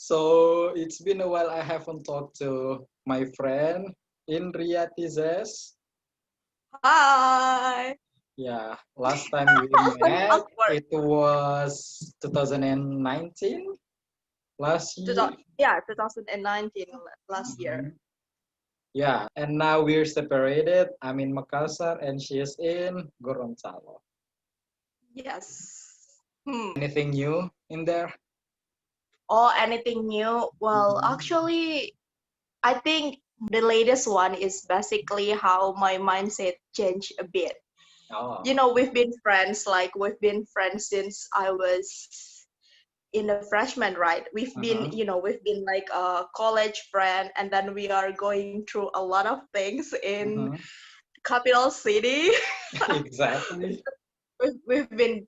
So it's been a while I haven't talked to my friend Indri Zees. Hi. Yeah, last time we met, Awkward. it was 2019, last year. Yeah, 2019 last year. Mhm. Yeah, and now we're separated. I'm in Makassar and she's in Gorontalo. Yes. Hmm. Anything new in there? Or anything new? Well, Mhm. actually, I think the latest one is basically how my mindset changed a bit. Oh. We've been friends since I was in a freshman, right? Uh-huh. We've been like a college friend, and then we are going through a lot of things in Uh-huh. capital city. Exactly. We've been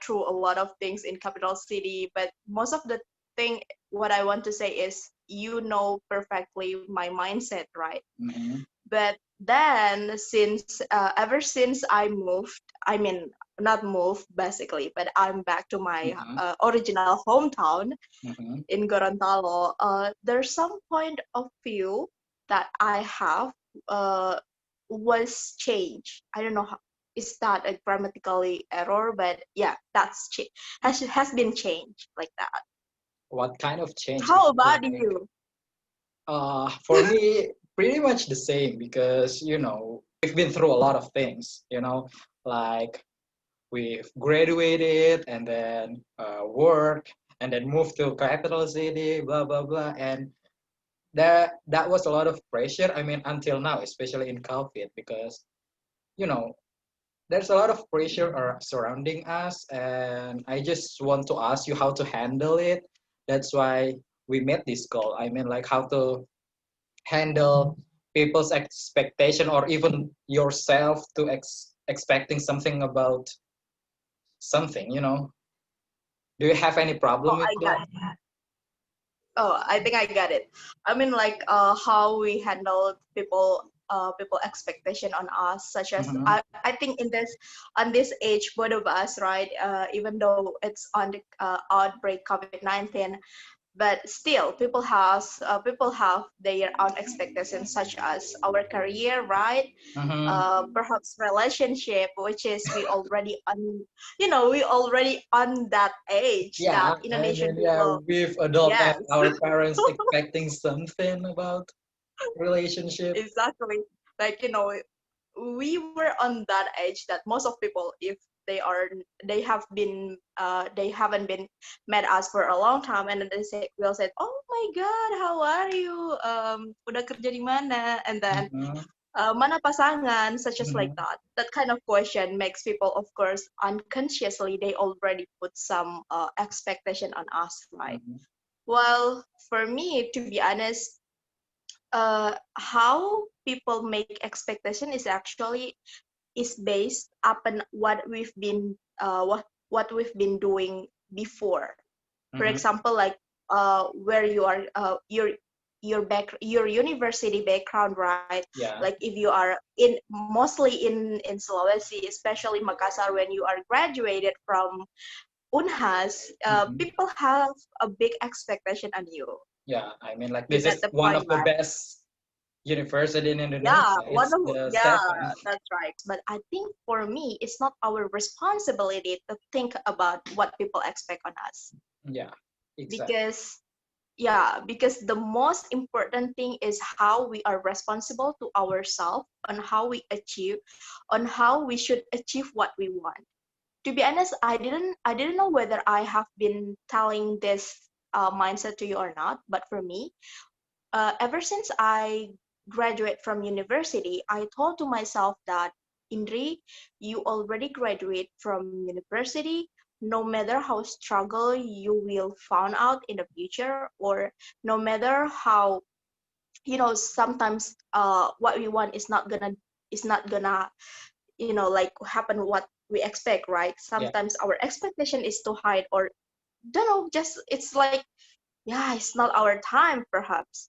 through a lot of things in capital city, but most of the thing what I want to say is you know perfectly my mindset, right? Mm-hmm. But then since ever since I moved, I mean not moved basically, but I'm back to my Mm-hmm. original hometown Mm-hmm. in Gorontalo. There's some point of view that I have uh, was changed. I don't know how, is that a grammatically error, but yeah, has been changed like that. What kind of change is How it about like? you? For me, pretty much the same because, we've been through a lot of things, like we've graduated and then work and then moved to capital city, blah, blah, blah. And that was a lot of pressure. I mean, until now, especially in COVID, because, you know, there's a lot of pressure surrounding us. And I just want to ask you how to handle it. That's why we made this call. I mean, like how to handle people's expectation or even yourself to expecting something about something, do you have any problem Oh, with I got that? it. Oh, I think I got it. I mean, like how we handle people expectation on us, such as Mm-hmm. I think on this age, both of us, right? Even though it's on the outbreak COVID-19, but still people have their own expectations, such as our career, right? Mm-hmm. Perhaps relationship, which is we already on that age Yeah, that I Indonesian mean, yeah, people. we've adult and Yes. our parents expecting something about relationship. Exactly. Like, we were on that age that most of people, if they haven't been met us for a long time, and then will say, oh my god, how are you, udah kerja di mana, and then Mm-hmm. mana pasangan, such as like Mm-hmm. that kind of question makes people, of course, unconsciously they already put some expectation on us, right? Mm-hmm. Well, for me, to be honest, how people make expectation is actually is based upon what we've been doing before. For Mm-hmm. example, like where you are, your university background, right? Like Yeah. if you are in mostly in Sulawesi, especially Makassar, when you are graduated from Unhas, Mm-hmm. people have a big expectation on you. Yeah, I mean, like You this get is the one of point, the right? best university in Yeah, Indonesia. It's the seventh. that's right. But I think for me, it's not our responsibility to think about what people expect on us. Yeah, exactly. Because, yeah, because the most important thing is how we are responsible to ourselves, on how we should achieve what we want. To be honest, I didn't know whether I have been telling this mindset to you or not, but for me, ever since I graduate from university, I told to myself that, Indri, you already graduate from university. No matter how struggle you will found out in the future, or no matter how, sometimes what we want is not gonna like happen what we expect, right? Yeah. Sometimes our expectation is too high, or don't know, just it's like, yeah, it's not our time perhaps.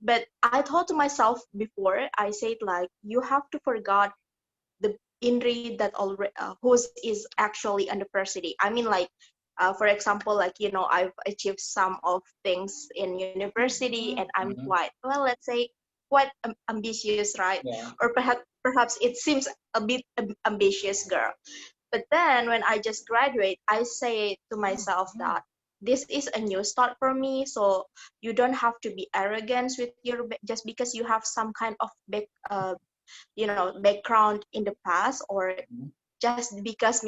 But I thought to myself before, I said like, you have to forget the Indri that already who's is actually on the university. I mean, like, For example, like, I've achieved some of things in university and I'm Mhm. quite, well, let's say, quite ambitious, right? Yeah. Or perhaps it seems a bit ambitious, girl. But then when I just graduate, I say to myself that this is a new start for me. So you don't have to be arrogant with just because you have some kind of background in the past, or Mhm. just because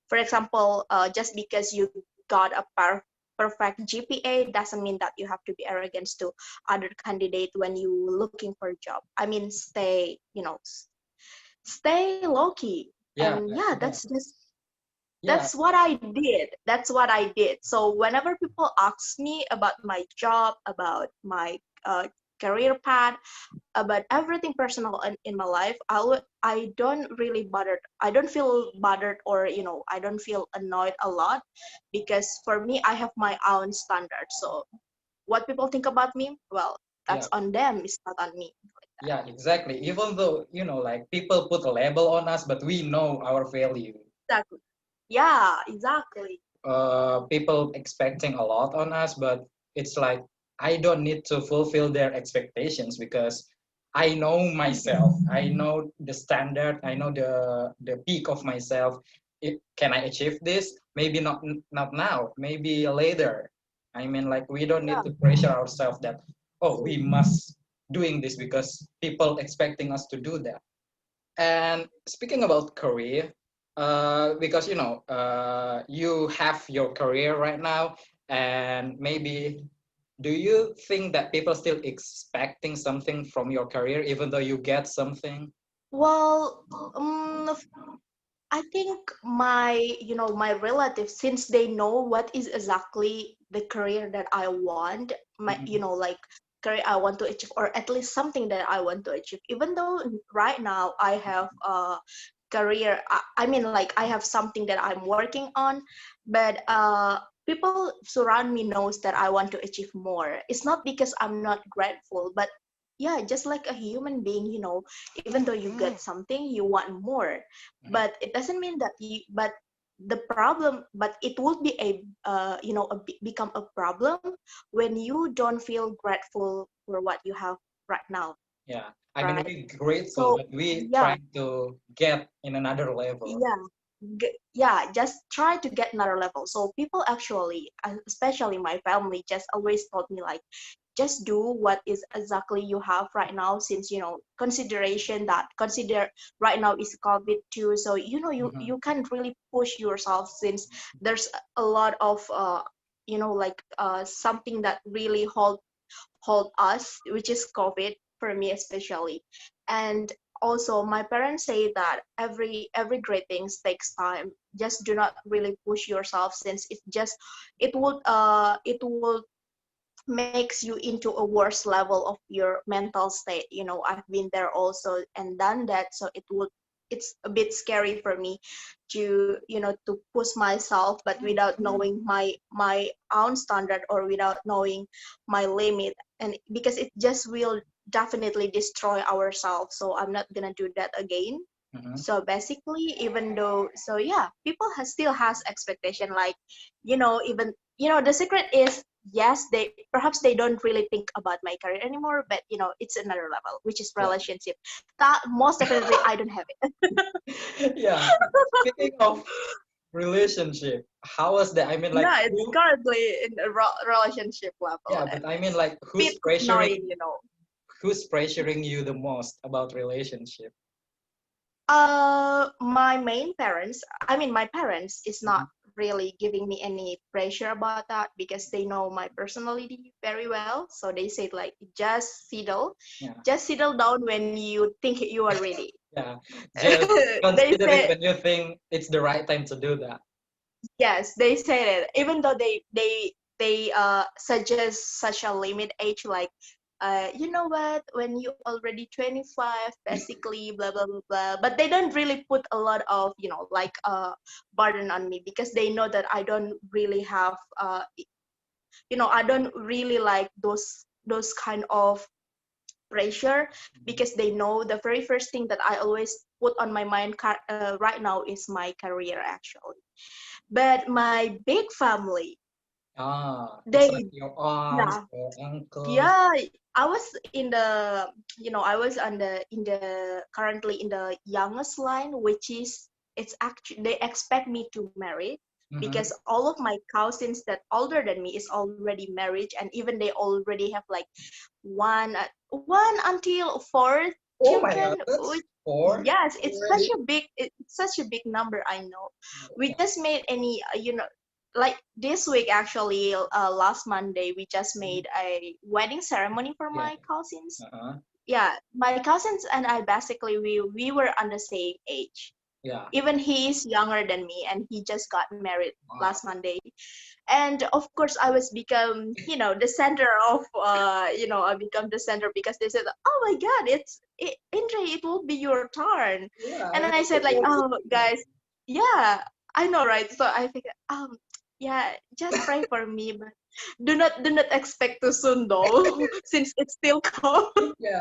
for example, just because you got a perfect GPA doesn't mean that you have to be arrogant to other candidate when you looking for a job. I mean, stay low key. Yeah. And yeah, Yeah. Yeah. that's what I did. That's what I did. So whenever people ask me about my job, about my career path, about everything personal in my life, I don't really bothered. I don't feel bothered, or I don't feel annoyed a lot, because for me, I have my own standards. So what people think about me, well, Yeah. that's on them. It's not on me. Yeah, exactly. Even though, like people put a label on us, but we know our value. Exactly. Yeah, exactly. People expecting a lot on us, but it's like I don't need to fulfill their expectations because I know myself. I know the standard. I know the peak of myself. Can I achieve this? Maybe not now. Maybe later. I mean, like we don't need Yeah. to pressure ourselves that we must doing this because people expecting us to do that. And speaking about career, because you have your career right now, and maybe do you think that people still expecting something from your career even though you get something? Well, I think my relatives, since they know what is exactly the career that I want, Mhm. like career I want to achieve, or at least something that I want to achieve. Even though right now I have a career, I mean, like I have something that I'm working on, but people surround me knows that I want to achieve more. It's not because I'm not grateful, but yeah, just like a human being, even though you get something, you want more, Mhm. but it doesn't mean that but it would be become a problem when you don't feel grateful for what you have right now, Yeah, I mean right? we grateful, So but we yeah, trying to get in another level. yeah, yeah, just try to get another level. So people actually, especially my family, just always told me like, just do what is exactly you have right now, since consider right now is COVID too. So Mhm. you can't really push yourself, since there's a lot of like something that really hold us, which is COVID, for me especially. And also my parents say that every great things takes time. Just do not really push yourself, since it would makes you into a worse level of your mental state. I've been there also and done that, so it's a bit scary for me to push myself, but without knowing my own standard, or without knowing my limit, and because it just will definitely destroy ourselves. So I'm not gonna do that again. Mhm. So basically, even though, so yeah, people still has expectation, like, even the secret is, yes, they perhaps they don't really think about my career anymore, but it's another level, which is Yeah. relationship. That most definitely I don't have it. Yeah. Speaking of relationship, how was that? I mean, like Yeah, it's who? currently in a relationship level, Yeah, and but I mean, it's like a bit annoying. who's pressuring you the most about relationship? My parents is not Mhm. really giving me any pressure about that, because they know my personality very well. So they said like, Yeah, just settle down when you think you are ready. yeah. Just They consider it said, when you think it's the right time to do that. yes, they said it, even though they suggest such a limit age, like, you know what, when you already 25, basically, blah blah blah blah. But they don't really put a lot of like burden on me, because they know that I don't really have I don't really like those kind of pressure, Mhm. because they know the very first thing that I always put on my mind right now is my career, actually. But my big family, It's like they, your aunts yeah, or uncles. yeah, I was in the, I was on currently in the youngest line, which is, it's actually, they expect me to marry Mm-hmm. because all of my cousins that older than me is already married, and even they already have like one until four Oh my God, children, that's which, four yes, already. it's such a big number, I know. We Okay. just made any, like this week actually, last Monday we just made a wedding ceremony for Yeah. my cousins. Uh-huh. Yeah, my cousins and I basically, we were on the same age. Yeah. Even he is younger than me, and he just got married Wow. last Monday. And of course I was become, the center of, I become the center because they said, oh my God, Indri, it will be your turn. Yeah, And then I it's said like, supposed to oh be that. guys, yeah, I know, right? So I think, yeah, just pray for me, but do not expect too soon though, since it's still cold. Yeah.